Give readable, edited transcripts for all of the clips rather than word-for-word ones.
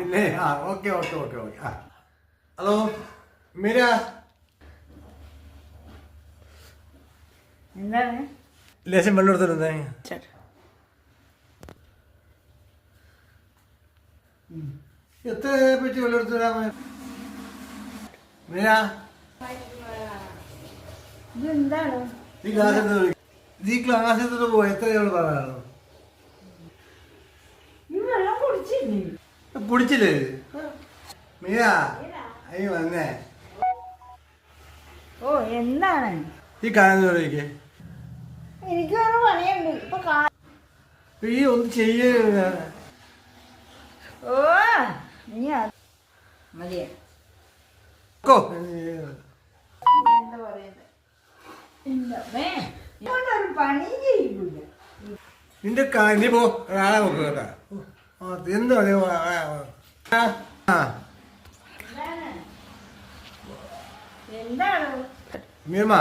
പിന്നെ okay okay okay okay hello Meera എന്താണ് ലേശം വെള്ളം എടുത്തിരുന്നേ എത്ര പറ്റി വെള്ളം എടുത്തു തരാമോ മീര ഇതെന്താണ് ഈ ക്ലാസ് എടുത്തിട്ട് പോയി എത്രയാണ് പറയാനോ ഈ വെള്ളം കുടിച്ചില്ലേ കുടിച്ചില്ലേ മീര അയ്യോ വന്നേ ഓ എന്താണ് ഈ കാണുന്ന പറയ്ക്ക് എനിക്ക് വേറെ പണിയുണ്ട് ഇപ്പൊ ഈ ഒന്ന് ചെയ്യ ഓ നീ മതിയാ എന്താ പറയുന്നത് പണി ചെയ്യില്ല നിന്റെ നീ പോ ആളെ നോക്കുക കേട്ടാ എന്താ എന്താണ് മീർമ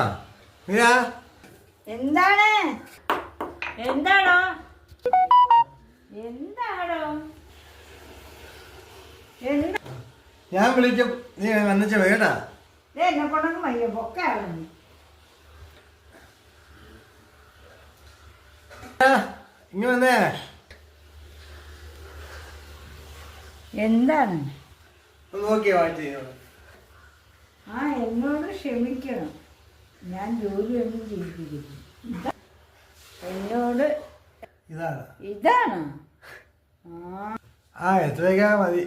മീര എന്താണ് എന്താണോ എന്താണോ എന്താ ഞാൻ വിളിക്കും നീ വന്നിച്ച വേട്ടാ എന്നെ കൊണ്ടൊന്നും വയ്യ പൊക്കാണ് ഇങ്ങ വന്നേ എന്താണ് ഒന്ന് നോക്കിയാ വാങ്ങിച്ചു എന്നോട് ക്ഷമിക്കണം ഞാൻ ജോലിയൊന്നും ചെയ്തിരിക്കുന്നു എന്നോട് ഇതാണ് ഇതാണ് എത്രയൊക്കെ മതി